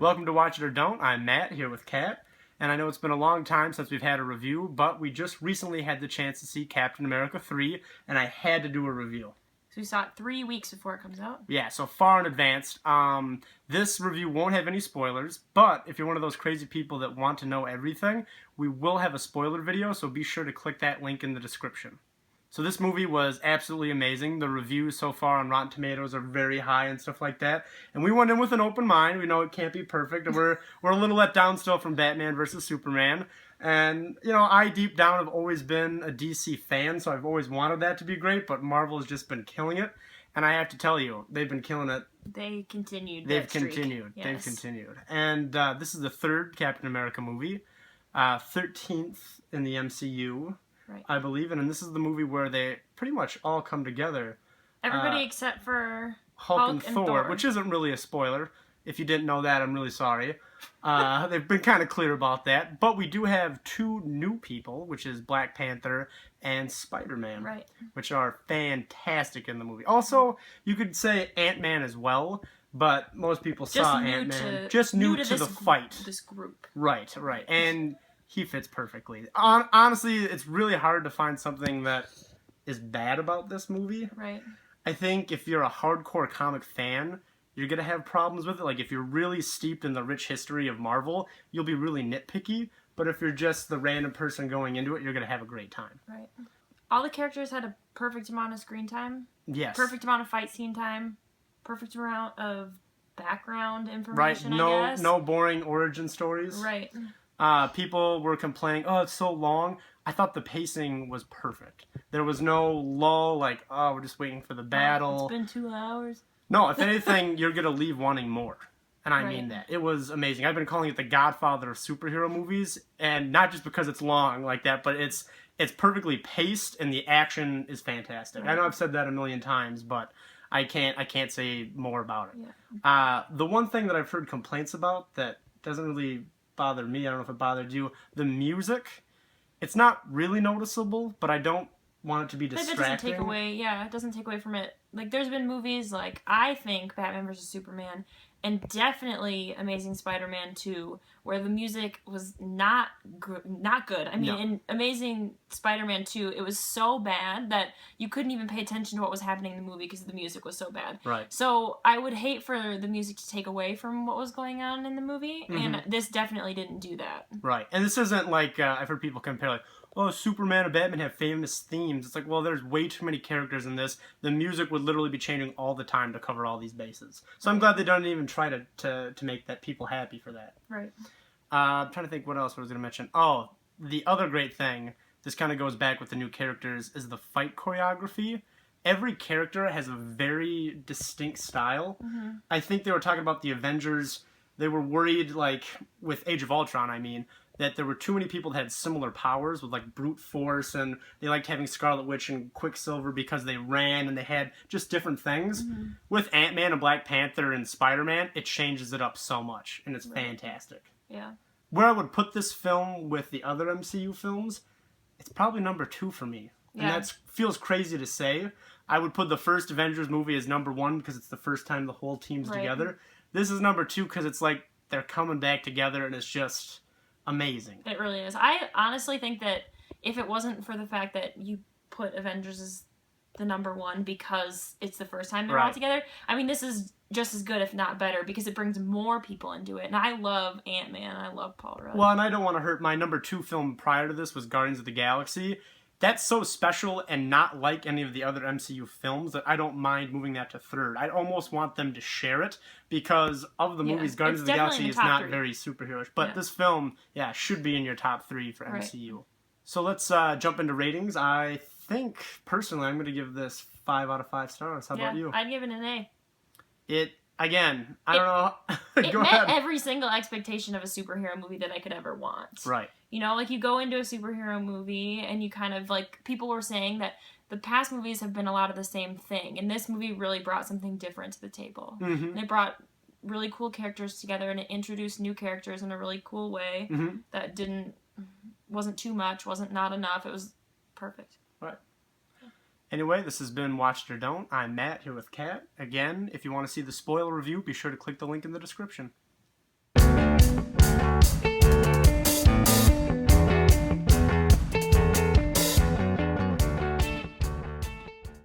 Welcome to Watch It or Don't. I'm Matt, here with Kat, and I know it's been a long time since we've had a review, but we just recently had the chance to see Captain America 3, and I had to do a review. So we saw it 3 weeks before it comes out? Yeah, so far in advance. This review won't have any spoilers, but if you're one of those crazy people that want to know everything, we will have a spoiler video, so be sure to click that link in the description. So this movie was absolutely amazing. The reviews so far on Rotten Tomatoes are very high and stuff like that. And we went in with an open mind. We know it can't be perfect. And we're a little let down still from Batman vs. Superman. And, you know, I deep down have always been a DC fan, so I've always wanted that to be great, but Marvel has just been killing it. And I have to tell you, they've been killing it. They've continued. Yes. They've continued. And this is the third Captain America movie. 13th in the MCU. Right. I believe, and this is the movie where they pretty much all come together. Everybody except for Hulk and Thor, which isn't really a spoiler. If you didn't know that, I'm really sorry. They've been kind of clear about that. But we do have two new people, which is Black Panther and Spider-Man, right, which are fantastic in the movie. Also, you could say Ant-Man as well, but most people saw Ant-Man. Just new to the fight. This group. Right. And he fits perfectly. Honestly, it's really hard to find something that is bad about this movie. Right. I think if you're a hardcore comic fan, you're going to have problems with it. Like, if you're really steeped in the rich history of Marvel, you'll be really nitpicky. But if you're just the random person going into it, you're going to have a great time. Right. All the characters had a perfect amount of screen time. Yes. Perfect amount of fight scene time. Perfect amount of background information, right. I guess. No boring origin stories. Right. People were complaining, oh, it's so long. I thought the pacing was perfect. There was no lull, like, oh, we're just waiting for the battle. It's been 2 hours. No, if anything, you're going to leave wanting more. And I mean that. It was amazing. I've been calling it the Godfather of superhero movies, and not just because it's long like that, but it's perfectly paced, and the action is fantastic. Right. I know I've said that a million times, but I can't say more about it. Yeah. The one thing that I've heard complaints about that doesn't really bother me, I don't know if it bothered you, the music, it's not really noticeable, but I don't want it to be distracting. It doesn't take away from it. Like, there's been movies like, I think, Batman vs. Superman, and definitely Amazing Spider-Man 2, where the music was not good. I mean, in Amazing Spider-Man 2, it was so bad that you couldn't even pay attention to what was happening in the movie because the music was so bad. Right. So I would hate for the music to take away from what was going on in the movie, and this definitely didn't do that. Right. And this isn't like, I've heard people compare, like, oh, Superman and Batman have famous themes. It's like, well, there's way too many characters in this. The music would literally be changing all the time to cover all these bases. So I'm glad they don't even try to make that people happy for that. Right. I'm trying to think what else I was going to mention. Oh, the other great thing, this kind of goes back with the new characters, is the fight choreography. Every character has a very distinct style. I think they were talking about the Avengers. They were worried, like, with Age of Ultron, I mean, that there were too many people that had similar powers with, like, brute force, and they liked having Scarlet Witch and Quicksilver because they ran and they had just different things. With Ant-Man and Black Panther and Spider-Man, it changes it up so much, and it's fantastic. Yeah. Where I would put this film with the other MCU films, it's probably number 2 for me. And that feels crazy to say. I would put the first Avengers movie as number 1 because it's the first time the whole team's together. This is number 2 because it's like they're coming back together, and it's just amazing. It really is. I honestly think that if it wasn't for the fact that you put Avengers as the number 1 because it's the first time they're all together, I mean, this is just as good, if not better, because it brings more people into it. And I love Ant-Man. I love Paul Rudd. Well, and I don't want to hurt, my number 2 film prior to this was Guardians of the Galaxy. That's so special and not like any of the other MCU films that I don't mind moving that to 3rd. I almost want them to share it because of the movies, Guardians of the Galaxy is not very superhero-ish. But this film, should be in your top 3 for MCU. So let's jump into ratings. I think, personally, I'm going to give this 5 out of 5 stars. How about you? I'd give it an A. Again, I don't know. It met every single expectation of a superhero movie that I could ever want. Right. You know, like, you go into a superhero movie and you kind of, like, people were saying that the past movies have been a lot of the same thing, and this movie really brought something different to the table. And it brought really cool characters together, and it introduced new characters in a really cool way that wasn't too much, wasn't not enough. It was perfect. Right. Anyway, this has been Watch It or Don't. I'm Matt, here with Kat. Again, if you want to see the spoiler review, be sure to click the link in the description.